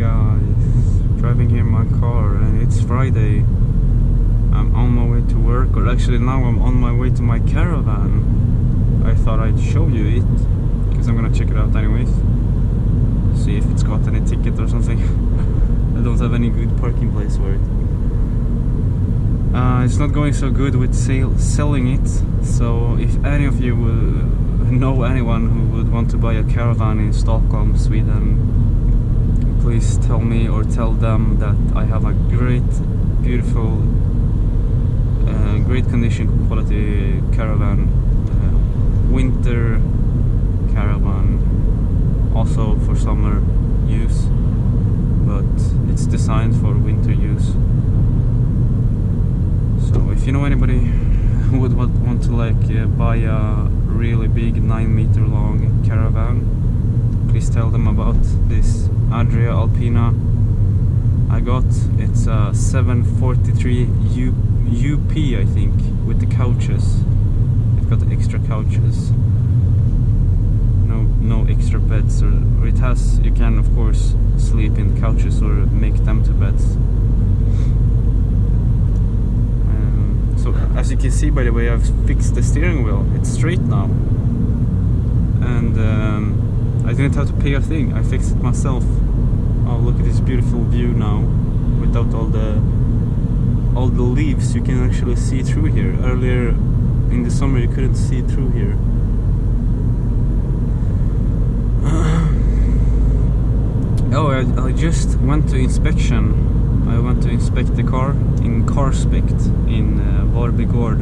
guys, driving here in my car and it's Friday. I'm on my way to work, or actually now I'm on my way to my Caravan. I thought I'd show you it, because I'm gonna check it out anyways. See if it's got any ticket or something. I don't have any good parking place for it. It's not going so good with selling it, so if any of you know anyone who would want to buy a Caravan in Stockholm, Sweden, please tell me or tell them that I have a great, beautiful, great condition, quality Caravan, winter Caravan, also for summer use, but it's designed for winter use. So if you know anybody who would want to buy a really big 9-meter long Caravan, please tell them about this Adria Alpina I got. It's a 743 UP, I think, with the couches. It got extra couches, no extra beds, or it has, you can of course sleep in the couches or make them to beds. So as you can see, by the way, I've fixed the steering wheel. It's straight now, and I didn't have to pay a thing. I fixed it myself. Oh, look at this beautiful view now, without all the leaves. You can actually see through here. Earlier in the summer you couldn't see through here. Oh, I just went to inspection. I went to inspect the car in Carspect in Varbygård.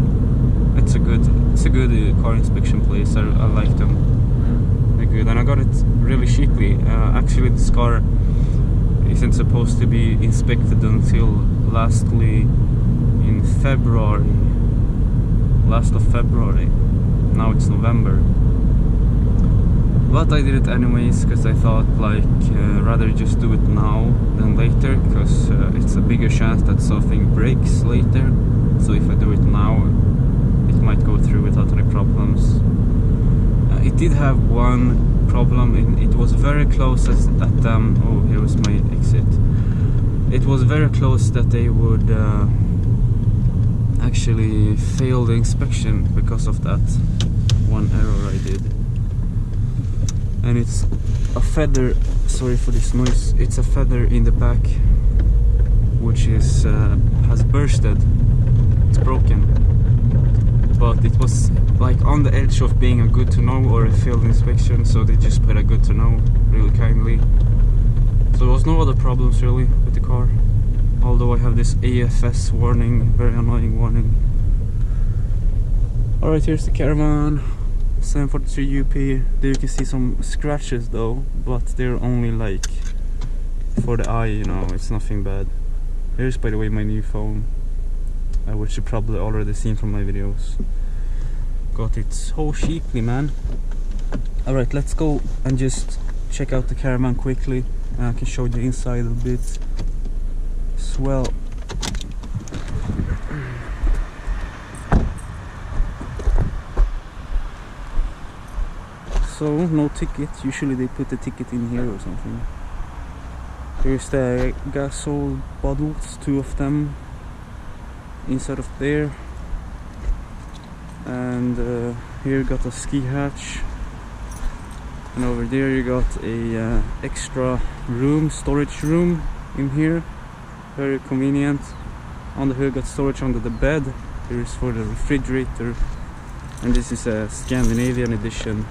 It's a good car inspection place. I like them. They're good, and I got it really cheaply. Actually, this car isn't supposed to be inspected until lastly in February. Last of February. Now it's November. But I did it anyways, because I thought rather just do it now than later, because it's a bigger chance that something breaks later. So if I do it now, it might go through without any problems. It did have one problem, and it was very close oh, here was my exit. It was very close that they would actually fail the inspection because of that one error I did. And it's a feather, sorry for this noise, it's a feather in the back which is has bursted. It's broken, but it was like on the edge of being a good to know or a failed inspection, so they just put a good to know really kindly. So there was no other problems really with the car, although I have this AFS warning, very annoying warning. Alright, here's the Caravan 743 UP. There you can see some scratches though, but they're only like for the eye, you know, it's nothing bad. Here's, by the way, my new phone, which you probably already seen from my videos. Got it so cheaply, man. Alright, let's go and just check out the Caravan quickly, and I can show you the inside a bit as well. So, no ticket. Usually they put the ticket in here or something. Here's the gasol bottles, 2 of them inside of there. And here you got a ski hatch. And over there you got a extra room, storage room in here. Very convenient. On the hood got storage under the bed. Here's for the refrigerator. And this is a Scandinavian edition.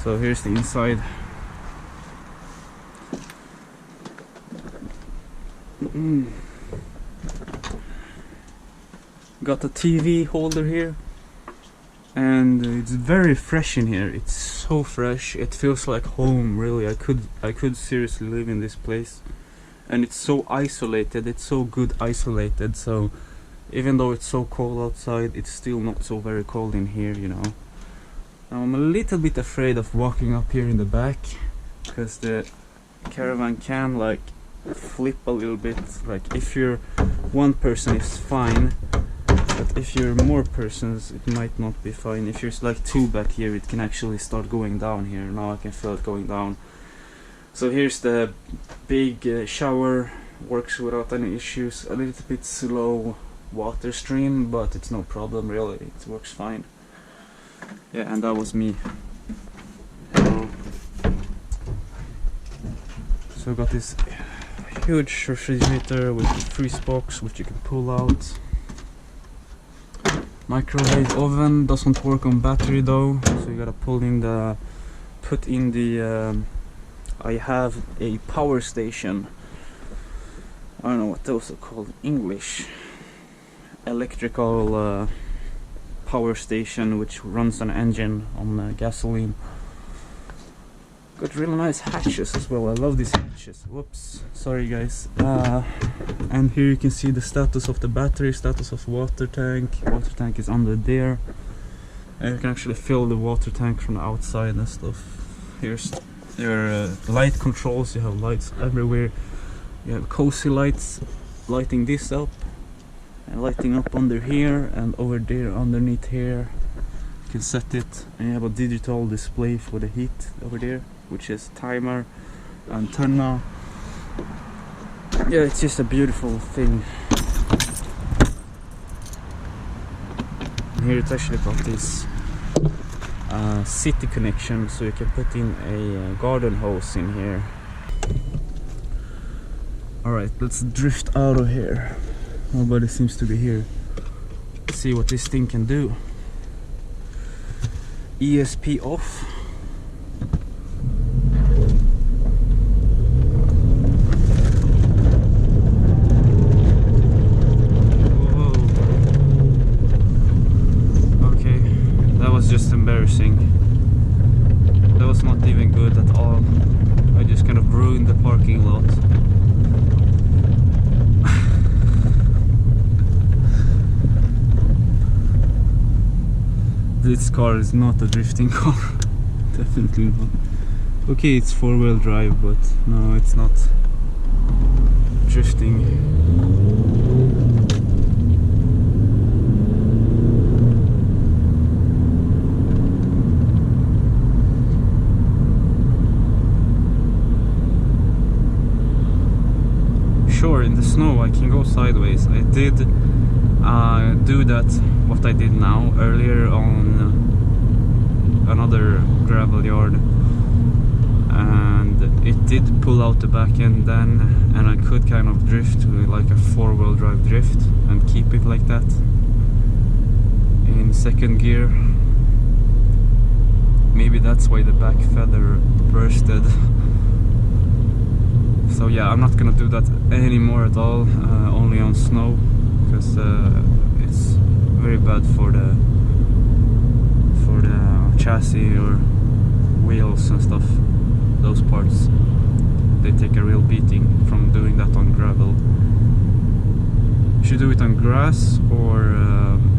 So here's the inside. Got a TV holder here, and it's very fresh in here. It's so fresh. It feels like home, really. I could seriously live in this place. And it's so isolated. It's so good isolated. So even though it's so cold outside, it's still not so very cold in here, you know. I'm a little bit afraid of walking up here in the back, because the Caravan can like flip a little bit. Like if you're one person it's fine, but if you're more persons it might not be fine. If there's like 2 back here, it can actually start going down here. Now I can feel it going down. So here's the big shower, works without any issues. A little bit slow water stream, but it's no problem really, it works fine. Yeah, and that was me. So I got this huge refrigerator with a freeze box which you can pull out. Microwave oven doesn't work on battery though, so you gotta put in the I have a power station. I don't know what those are called in English. Electrical power station which runs an engine on gasoline. Got really nice hatches as well. I love these hatches. Whoops, sorry guys. And here you can see the status of the battery, status of water tank. Water tank is under there. And you can actually fill the water tank from the outside and stuff. Here's your light controls. You have lights everywhere. You have cozy lights lighting this up and lighting up under here and over there underneath here. You can set it, and you have a digital display for the heat over there, which is timer, antenna. Yeah, it's just a beautiful thing. And here it's actually got this city connection, so you can put in a garden hose in here. Alright, let's drift out of here. Nobody seems to be here. Let's see what this thing can do. ESP off. Just embarrassing. That was not even good at all. I just kind of ruined the parking lot. This car is not a drifting car. Definitely not. Okay, it's four-wheel drive, but no, it's not drifting. Sure, in the snow I can go sideways. I did do that, what I did now, earlier on another gravel yard, and it did pull out the back end then, and I could kind of drift with like a four-wheel drive drift and keep it like that in second gear. Maybe that's why the back feather bursted. So yeah, I'm not gonna do that anymore at all, only on snow, because it's very bad for the chassis or wheels and stuff. Those parts, they take a real beating from doing that on gravel. You should do it on grass or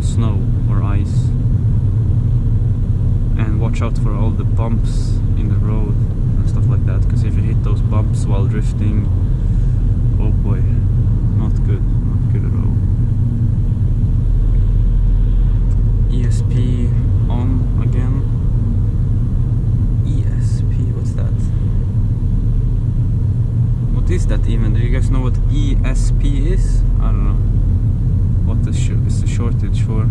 snow or ice, and watch out for all the bumps in the road and stuff like that, because if you hit those bumps while drifting, oh boy, not good at all. ESP on again. ESP, what's that? What is that even? Do you guys know what ESP is? I don't know what is the shortage for.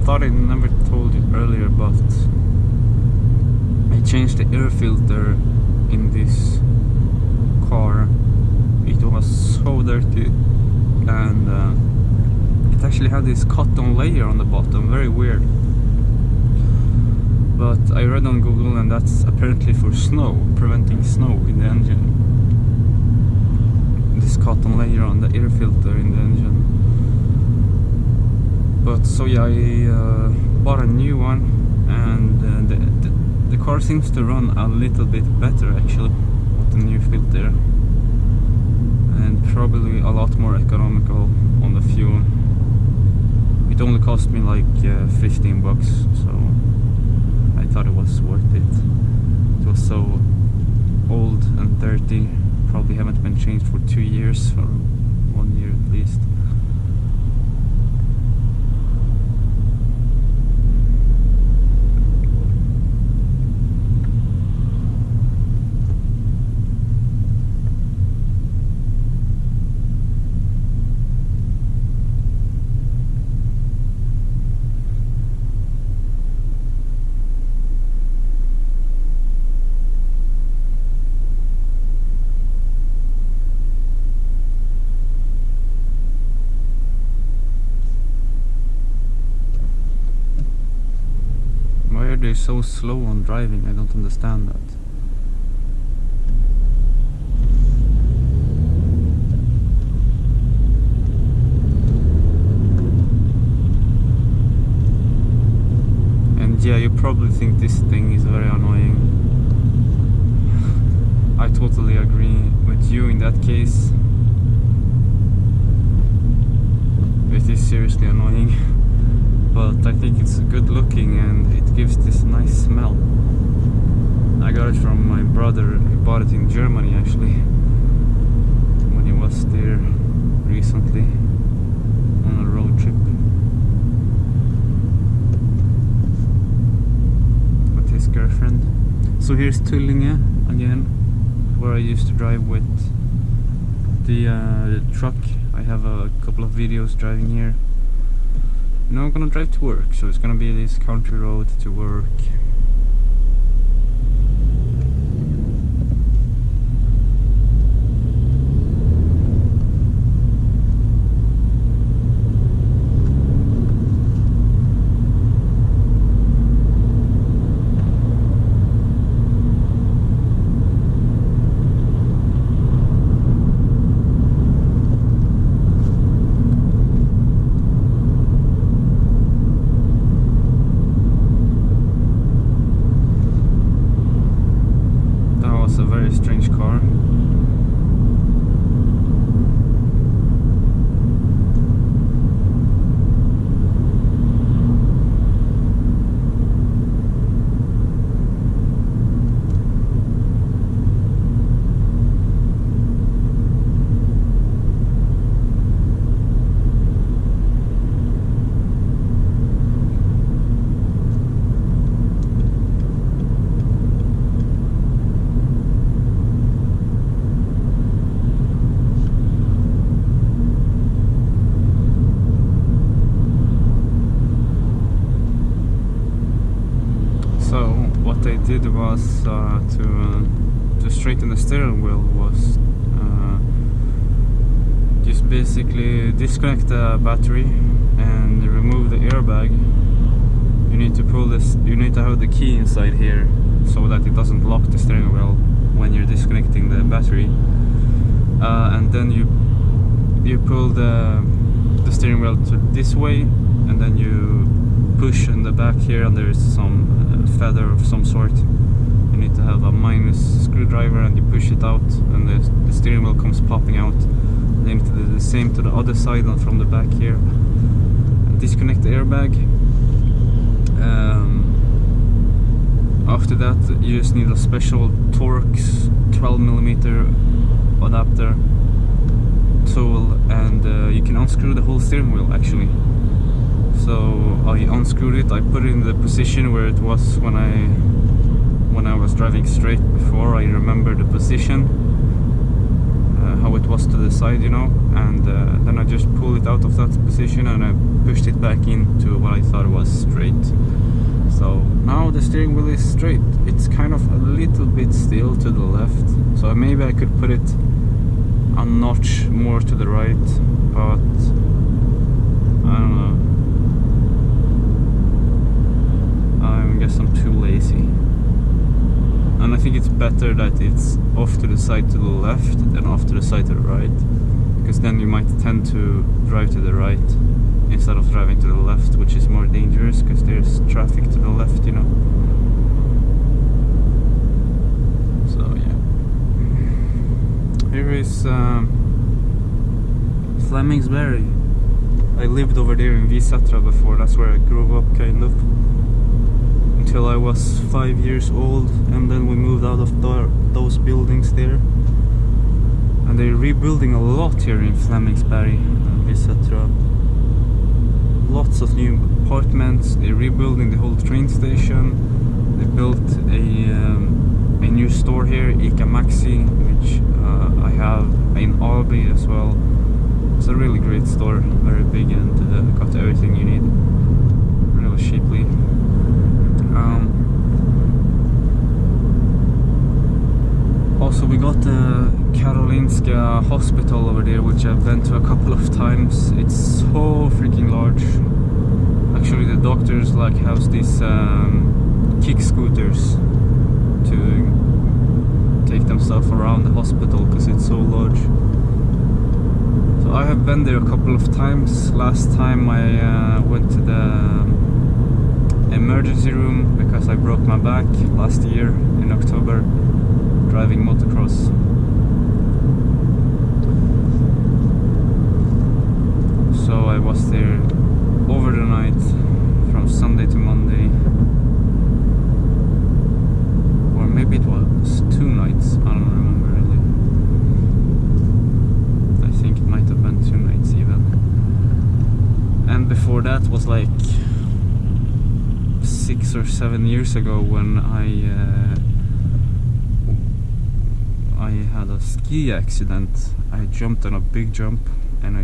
I never told you earlier, but I changed the air filter in this car. It was so dirty, and it actually had this cotton layer on the bottom, very weird. But I read on Google, and that's apparently for snow, preventing snow in the engine. This cotton layer on the air filter in the engine. But so yeah, I bought a new one, and the car seems to run a little bit better actually with the new filter, and probably a lot more economical on the fuel. It only cost me like 15 bucks, so I thought it was worth it. It was so old and dirty, probably haven't been changed for 2 years, or 1 year at least. Why are they so slow on driving? I don't understand that. And yeah, you probably think this thing is very annoying. I totally agree with you in that case. It is seriously annoying. But I think it's good looking and it gives this nice smell. I got it from my brother. He bought it in Germany actually, when he was there recently on a road trip with his girlfriend. So here's Tullinge again, where I used to drive with the truck. I have a couple of videos driving here. Now I'm gonna drive to work, so it's gonna be this country road to work. A very strange car. So what I did was to straighten the steering wheel was just basically disconnect the battery and remove the airbag. You need to pull this. You need to have the key inside here so that it doesn't lock the steering wheel when you're disconnecting the battery. And then you pull the steering wheel to this way, and then you push in the back here, and there is some feather of some sort. You need to have a minus screwdriver, and you push it out, and the steering wheel comes popping out. Then you need to do the same to the other side and from the back here. And disconnect the airbag. After that, you just need a special Torx 12mm adapter tool, and you can unscrew the whole steering wheel actually. So I unscrewed it. I put it in the position where it was when I was driving straight before. I remember the position, how it was to the side, you know, and then I just pulled it out of that position and I pushed it back into what I thought was straight. So now the steering wheel is straight. It's kind of a little bit still to the left, so maybe I could put it a notch more to the right, but I don't know. I guess I'm too lazy. And I think it's better that it's off to the side to the left than off to the side to the right, because then you might tend to drive to the right instead of driving to the left, which is more dangerous because there's traffic to the left, you know. So yeah, here is Flemingsberg. I lived over there in Visätra before. That's where I grew up, kind of, until I was 5 years old, and then we moved out of those buildings there. And they're rebuilding a lot here in Flemingsberg and Visätra. Lots of new apartments. They're rebuilding the whole train station. They built a new store here, ICA Maxi, which I have in Albi as well. It's a really great store, very big, and got everything you need really cheaply. Also, we got the Karolinska hospital over there, which I've been to a couple of times. It's so freaking large. Actually, the doctors like have these kick scooters to take themselves around the hospital because it's so large. So I have been there a couple of times. Last time I went to the emergency room because I broke my back last year in October driving motocross. So I was there over the night from Sunday to Monday, or maybe it was 2 nights, I don't remember really. I think it might have been 2 nights even. And before that was like 6 or 7 years ago when I had a ski accident. I jumped on a big jump and I